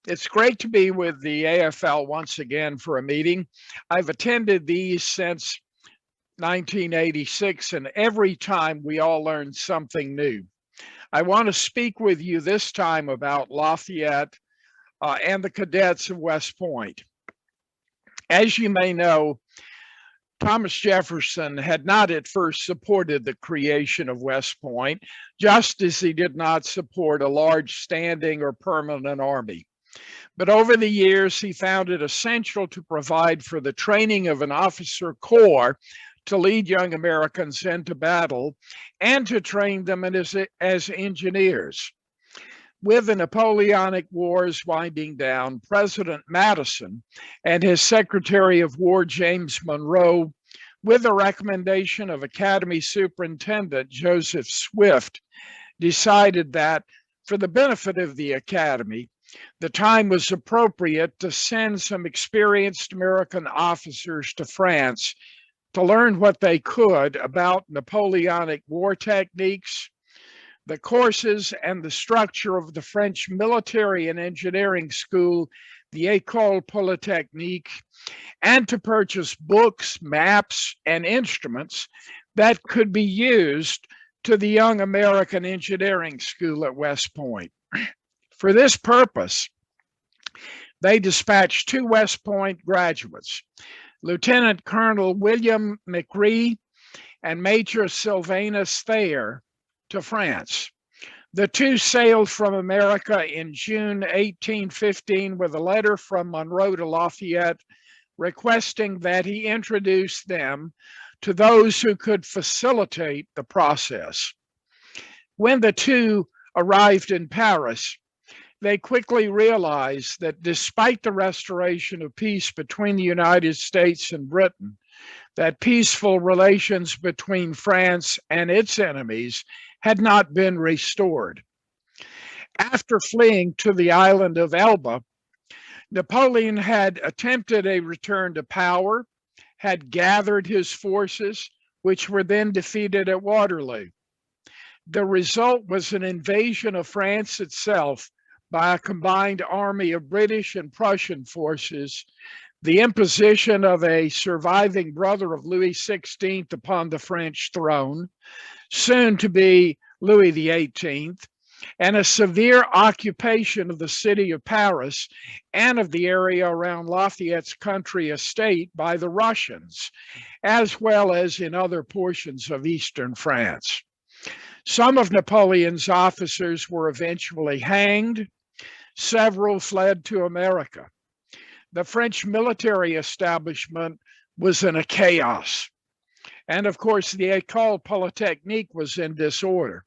It's great to be with the AFL once again for a meeting. I've attended these since 1986, and every time we all learn something new. I want to speak with you this time about Lafayette and the Cadets of West Point. As you may know, Thomas Jefferson had not at first supported the creation of West Point, just as he did not support a large standing or permanent army. But over the years, he found it essential to provide for the training of an officer corps to lead young Americans into battle and to train them as engineers. With the Napoleonic Wars winding down, President Madison and his Secretary of War, James Monroe, with the recommendation of Academy Superintendent Joseph Swift, decided that for the benefit of the Academy, the time was appropriate to send some experienced American officers to France to learn what they could about Napoleonic war techniques, the courses and the structure of the French military and engineering school, the École Polytechnique, and to purchase books, maps, and instruments that could be used to the young American engineering school at West Point. For this purpose, they dispatched two West Point graduates, Lieutenant Colonel William McRee and Major Sylvanus Thayer, to France. The two sailed from America in June 1815 with a letter from Monroe to Lafayette requesting that he introduce them to those who could facilitate the process. When the two arrived in Paris, they quickly realized that despite the restoration of peace between the United States and Britain, that peaceful relations between France and its enemies had not been restored. After fleeing to the island of Elba, Napoleon had attempted a return to power, had gathered his forces, which were then defeated at Waterloo. The result was an invasion of France itself by a combined army of British and Prussian forces, the imposition of a surviving brother of Louis XVI upon the French throne, soon to be Louis XVIII, and a severe occupation of the city of Paris and of the area around Lafayette's country estate by the Russians, as well as in other portions of eastern France. Some of Napoleon's officers were eventually hanged. Several fled to America. The French military establishment was in a chaos. And of course, the École Polytechnique was in disorder.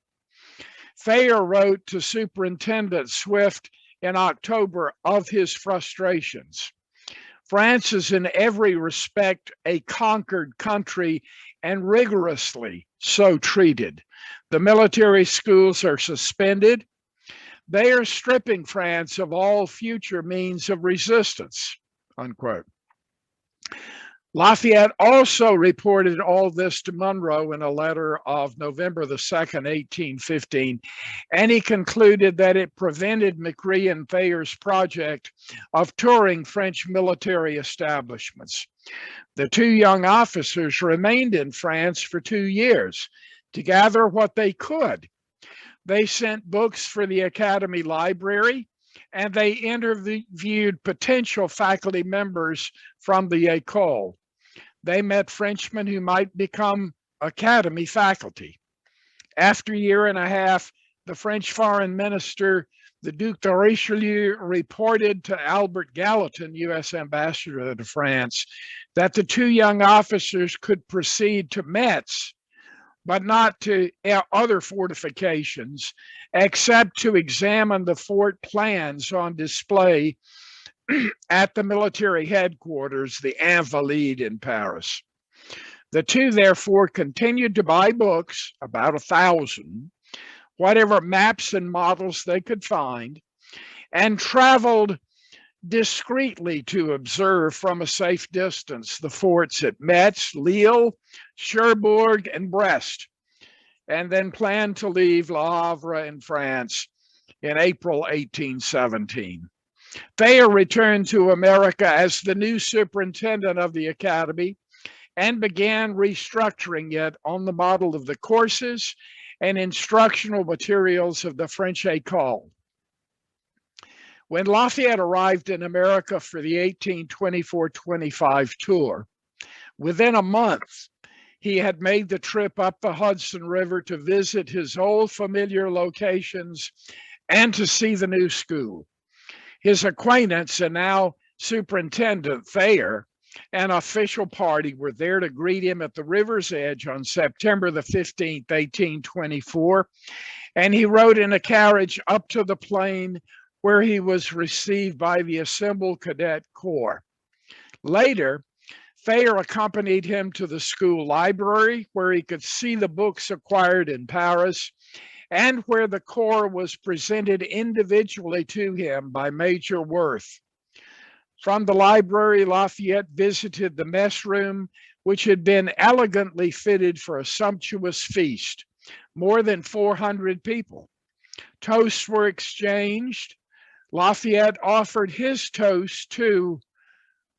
Thayer wrote to Superintendent Swift in October of his frustrations. France is in every respect a conquered country and rigorously so treated. The military schools are suspended. They are stripping France of all future means of resistance, unquote. Lafayette also reported all this to Monroe in a letter of November the 2nd, 1815, and he concluded that it prevented McRee and Thayer's project of touring French military establishments. The two young officers remained in France for 2 years to gather what they could. They sent books for the Academy Library, and they interviewed potential faculty members from the École. They met Frenchmen who might become Academy faculty. After a year and a half, the French foreign minister, the Duc de Richelieu, reported to Albert Gallatin, U.S. ambassador to France, that the two young officers could proceed to Metz, but not to other fortifications, except to examine the fort plans on display at the military headquarters, the Invalides in Paris. The two, therefore, continued to buy books, about 1,000, whatever maps and models they could find, and traveled discreetly to observe from a safe distance the forts at Metz, Lille, Cherbourg, and Brest, and then planned to leave Le Havre in France in April 1817. Thayer returned to America as the new superintendent of the academy and began restructuring it on the model of the courses and instructional materials of the French École. When Lafayette arrived in America for the 1824-25 tour, within a month, he had made the trip up the Hudson River to visit his old familiar locations and to see the new school. His acquaintance and now Superintendent Thayer, an official party, were there to greet him at the river's edge on September the 15th, 1824, and he rode in a carriage up to the plain where he was received by the assembled cadet corps. Later, Thayer accompanied him to the school library where he could see the books acquired in Paris and where the corps was presented individually to him by Major Worth. From the library, Lafayette visited the mess room, which had been elegantly fitted for a sumptuous feast. More than 400 people. Toasts were exchanged. Lafayette offered his toast to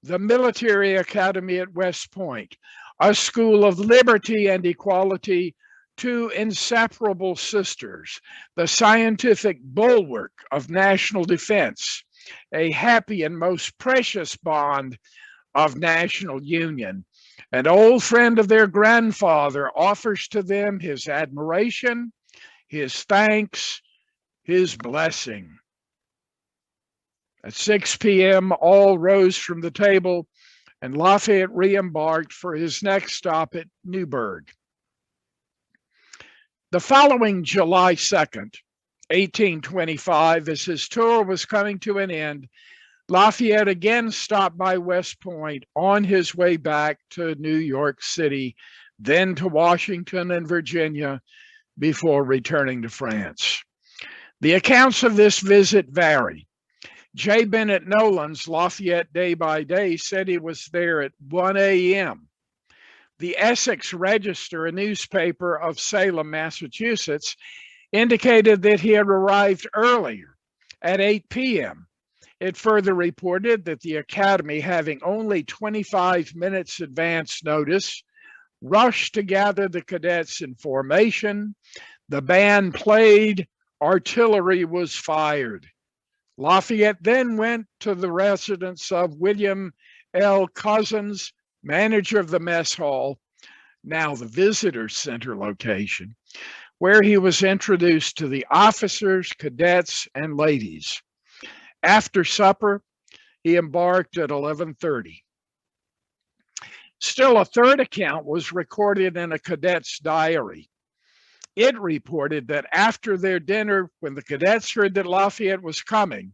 the Military Academy at West Point, a school of liberty and equality, two inseparable sisters, the scientific bulwark of national defense, a happy and most precious bond of national union. An old friend of their grandfather offers to them his admiration, his thanks, his blessing. At 6 p.m., all rose from the table, and Lafayette re-embarked for his next stop at Newburgh. The following July 2nd, 1825, as his tour was coming to an end, Lafayette again stopped by West Point on his way back to New York City, then to Washington and Virginia, before returning to France. The accounts of this visit vary. J. Bennett Nolan's Lafayette Day by Day said he was there at 1 a.m. The Essex Register, a newspaper of Salem, Massachusetts, indicated that he had arrived earlier at 8 p.m. It further reported that the Academy, having only 25 minutes advance notice, rushed to gather the cadets in formation. The band played, artillery was fired. Lafayette then went to the residence of William L. Cousins, manager of the mess hall, now the visitor center location, where he was introduced to the officers, cadets, and ladies. After supper, he embarked at 11:30. Still, a third account was recorded in a cadet's diary. It reported that after their dinner, when the cadets heard that Lafayette was coming,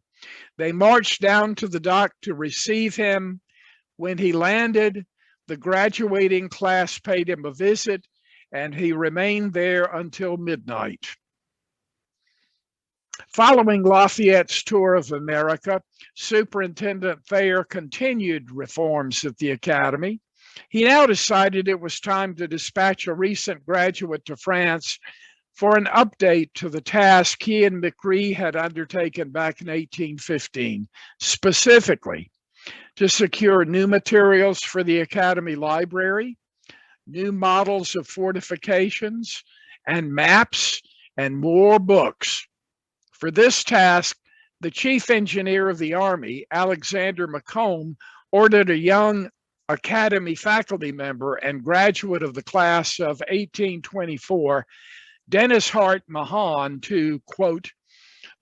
they marched down to the dock to receive him. When he landed, the graduating class paid him a visit, and he remained there until midnight. Following Lafayette's tour of America, Superintendent Thayer continued reforms at the Academy. He now decided it was time to dispatch a recent graduate to France for an update to the task he and McCree had undertaken back in 1815, specifically to secure new materials for the Academy Library, new models of fortifications and maps, and more books. For this task, the chief engineer of the Army, Alexander Macomb, ordered a young Academy faculty member and graduate of the class of 1824, Dennis Hart Mahan, to, quote,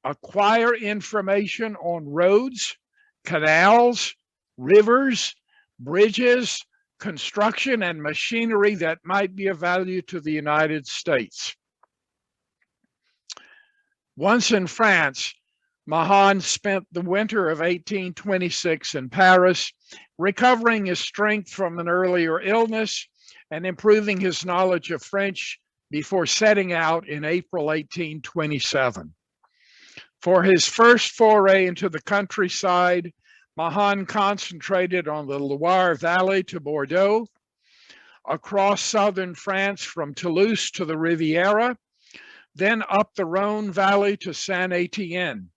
acquire information on roads, canals, rivers, bridges, construction, and machinery that might be of value to the United States. Once in France, Mahan spent the winter of 1826 in Paris, recovering his strength from an earlier illness and improving his knowledge of French before setting out in April 1827. For his first foray into the countryside, Mahan concentrated on the Loire Valley to Bordeaux, across southern France from Toulouse to the Riviera, then up the Rhone Valley to Saint Etienne.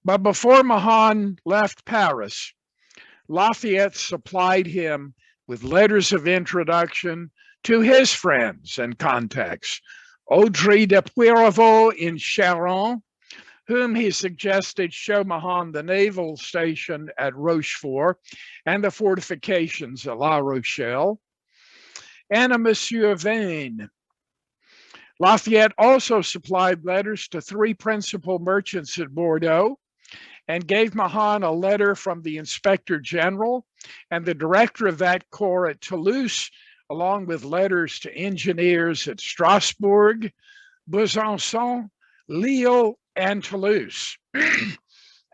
But before Mahan left Paris, Lafayette supplied him with letters of introduction to his friends and contacts, Audrey de Puyraveau in Charente, whom he suggested show Mahan the naval station at Rochefort and the fortifications at La Rochelle, and a Monsieur Vane. Lafayette also supplied letters to 3 principal merchants at Bordeaux and gave Mahan a letter from the Inspector General and the director of that corps at Toulouse, along with letters to engineers at Strasbourg, Besançon, Lille, and Toulouse,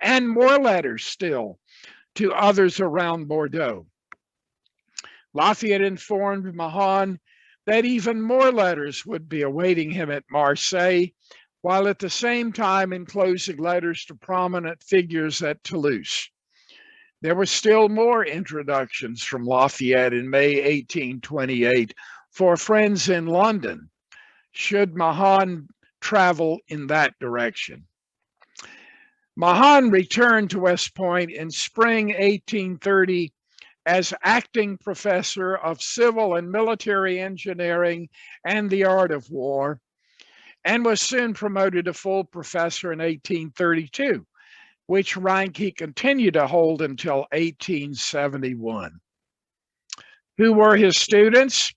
and more letters still to others around Bordeaux. Lafayette informed Mahan that even more letters would be awaiting him at Marseille, while at the same time enclosing letters to prominent figures at Toulouse. There were still more introductions from Lafayette in May 1828 for friends in London, should Mahan travel in that direction. Mahan returned to West Point in spring 1830 as acting professor of civil and military engineering and the art of war, and was soon promoted to full professor in 1832, which rank he continued to hold until 1871. Who were his students?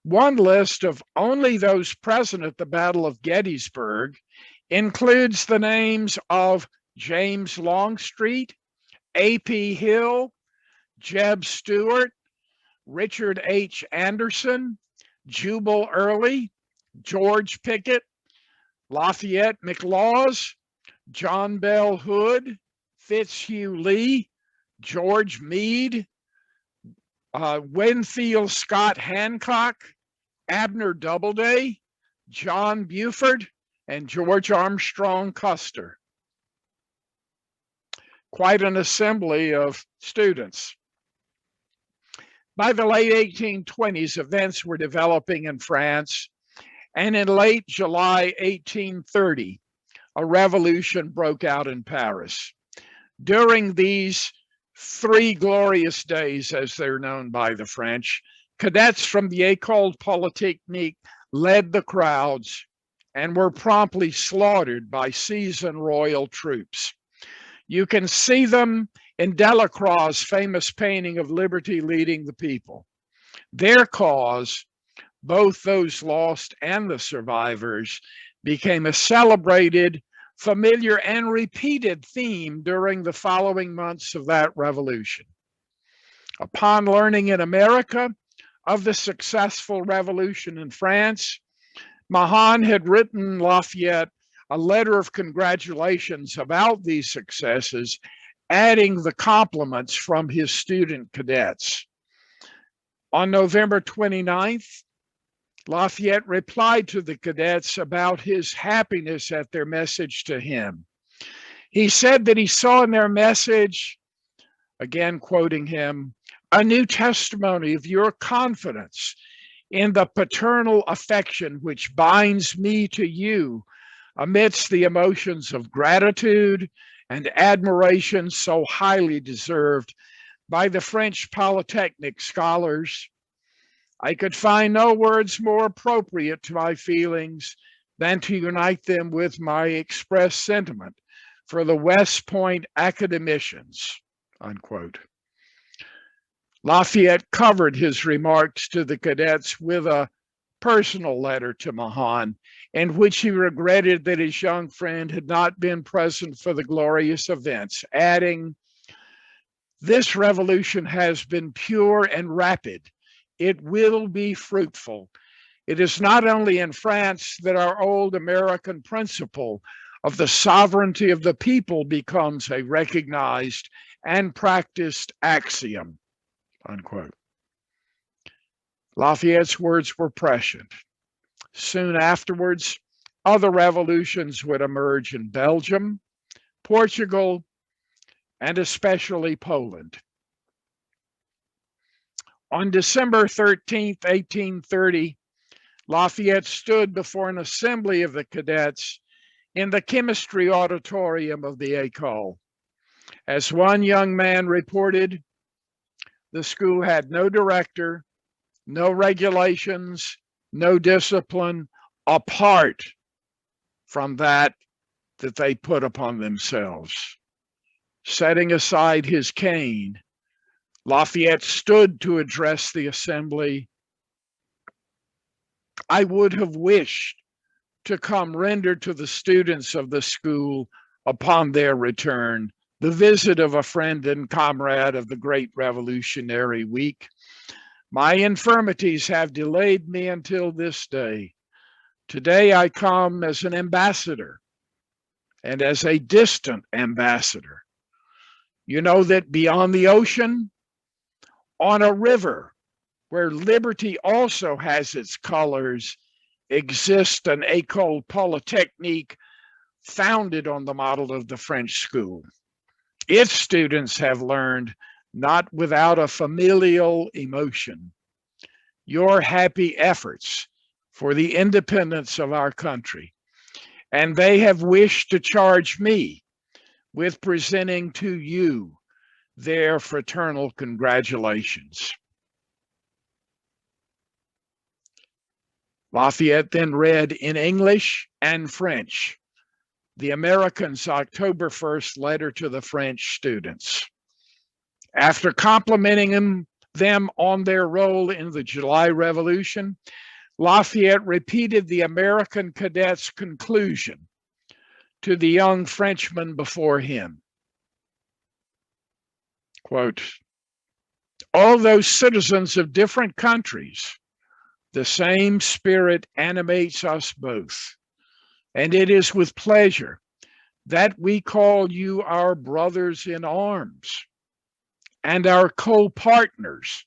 One list of only those present at the Battle of Gettysburg includes the names of James Longstreet, A.P. Hill, Jeb Stuart, Richard H. Anderson, Jubal Early, George Pickett, Lafayette McLaws, John Bell Hood, Fitzhugh Lee, George Meade, Winfield Scott Hancock, Abner Doubleday, John Buford, and George Armstrong Custer. Quite an assembly of students. By the late 1820s, events were developing in France, and in late July 1830, a revolution broke out in Paris. During these 3 glorious days, as they're known by the French, cadets from the École Polytechnique led the crowds and were promptly slaughtered by seasoned royal troops. You can see them in Delacroix's famous painting of Liberty Leading the People. Their cause, both those lost and the survivors, became a celebrated, familiar, and repeated theme during the following months of that revolution. Upon learning in America of the successful revolution in France, Mahan had written Lafayette a letter of congratulations about these successes, adding the compliments from his student cadets. On November 29th, Lafayette replied to the cadets about his happiness at their message to him. He said that he saw in their message, again quoting him, a new testimony of your confidence in the paternal affection which binds me to you amidst the emotions of gratitude and admiration so highly deserved by the French Polytechnic scholars. I could find no words more appropriate to my feelings than to unite them with my expressed sentiment for the West Point academicians, unquote. Lafayette covered his remarks to the cadets with a personal letter to Mahan, in which he regretted that his young friend had not been present for the glorious events, adding, "This revolution has been pure and rapid. It will be fruitful. It is not only in France that our old American principle of the sovereignty of the people becomes a recognized and practiced axiom," unquote. Lafayette's words were prescient. Soon afterwards, other revolutions would emerge in Belgium, Portugal, and especially Poland. On December 13th, 1830, Lafayette stood before an assembly of the cadets in the chemistry auditorium of the École. As one young man reported, the school had no director, no regulations, no discipline apart from that they put upon themselves. Setting aside his cane, Lafayette stood to address the assembly. I would have wished to come render to the students of the school upon their return the visit of a friend and comrade of the great Revolutionary Week. My infirmities have delayed me until this day. Today I come as an ambassador and as a distant ambassador. You know that beyond the ocean, on a river where liberty also has its colors, exists an École Polytechnique founded on the model of the French school. Its students have learned, not without a familial emotion, your happy efforts for the independence of our country, and they have wished to charge me with presenting to you their fraternal congratulations. Lafayette then read in English and French the Americans' October 1st letter to the French students. After complimenting them on their role in the July Revolution, Lafayette repeated the American cadets' conclusion to the young Frenchman before him. Quote, although citizens of different countries, the same spirit animates us both, and it is with pleasure that we call you our brothers in arms and our co-partners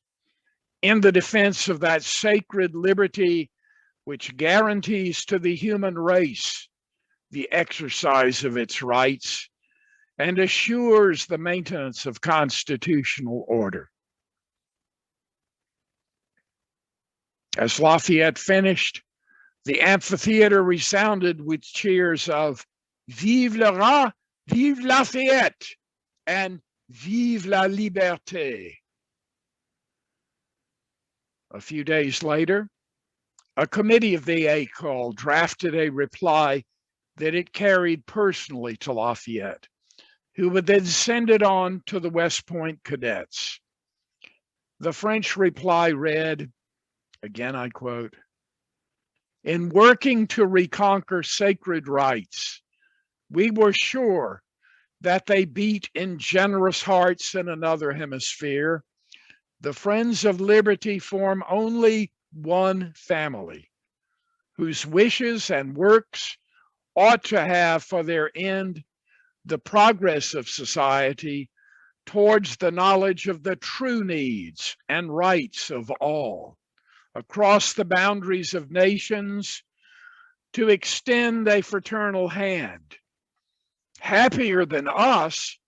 in the defense of that sacred liberty which guarantees to the human race the exercise of its rights and assures the maintenance of constitutional order. As Lafayette finished, the amphitheater resounded with cheers of Vive le Roi, Vive Lafayette, and Vive la Liberté. A few days later, a committee of the École drafted a reply that it carried personally to Lafayette, who would then send it on to the West Point cadets. The French reply read, again I quote, in working to reconquer sacred rights, we were sure that they beat in generous hearts in another hemisphere. The Friends of Liberty form only one family, whose wishes and works ought to have for their end the progress of society towards the knowledge of the true needs and rights of all, across the boundaries of nations, to extend a fraternal hand. Happier than us,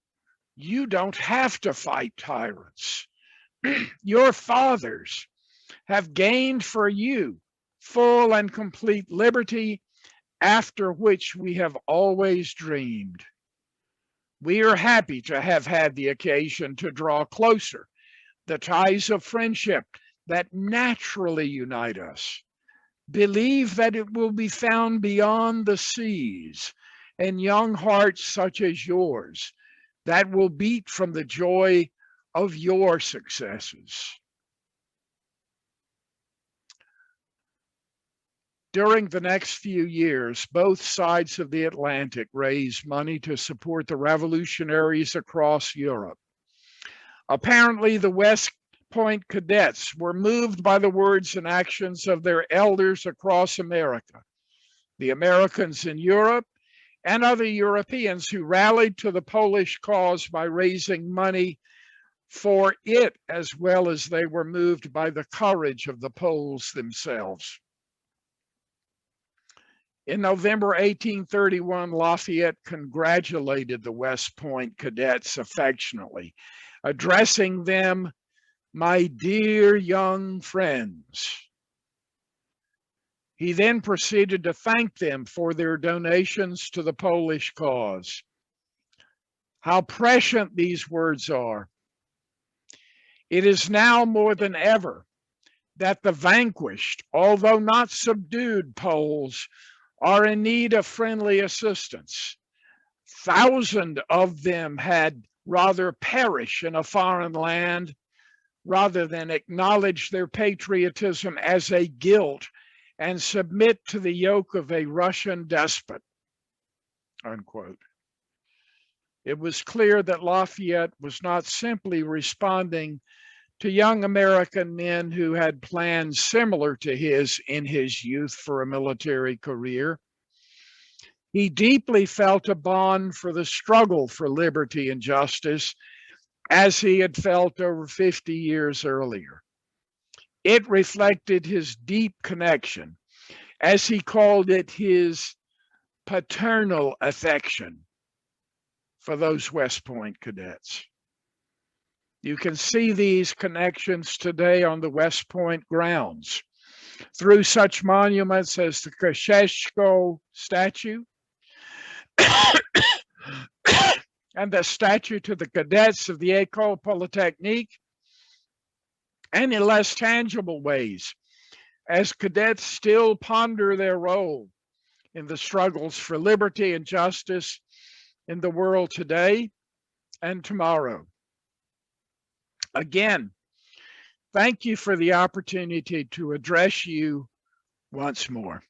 you don't have to fight tyrants. Your fathers have gained for you full and complete liberty, after which we have always dreamed. We are happy to have had the occasion to draw closer the ties of friendship that naturally unite us. Believe that it will be found beyond the seas in young hearts such as yours that will beat from the joy of your successes. During the next few years, both sides of the Atlantic raised money to support the revolutionaries across Europe. Apparently, the West Point cadets were moved by the words and actions of their elders across America, the Americans in Europe, and other Europeans who rallied to the Polish cause by raising money for it, as well as they were moved by the courage of the Poles themselves. In November 1831, Lafayette congratulated the West Point cadets affectionately, addressing them, my dear young friends. He then proceeded to thank them for their donations to the Polish cause. How prescient these words are. It is now more than ever that the vanquished, although not subdued Poles, are in need of friendly assistance. Thousands of them had rather perish in a foreign land rather than acknowledge their patriotism as a guilt and submit to the yoke of a Russian despot, unquote. It was clear that Lafayette was not simply responding to young American men who had plans similar to his in his youth for a military career. He deeply felt a bond for the struggle for liberty and justice as he had felt over 50 years earlier. It reflected his deep connection, as he called it, his paternal affection for those West Point cadets. You can see these connections today on the West Point grounds through such monuments as the Kosciuszko statue and the statue to the cadets of the École Polytechnique, and in less tangible ways, as cadets still ponder their role in the struggles for liberty and justice in the world today and tomorrow. Again, thank you for the opportunity to address you once more.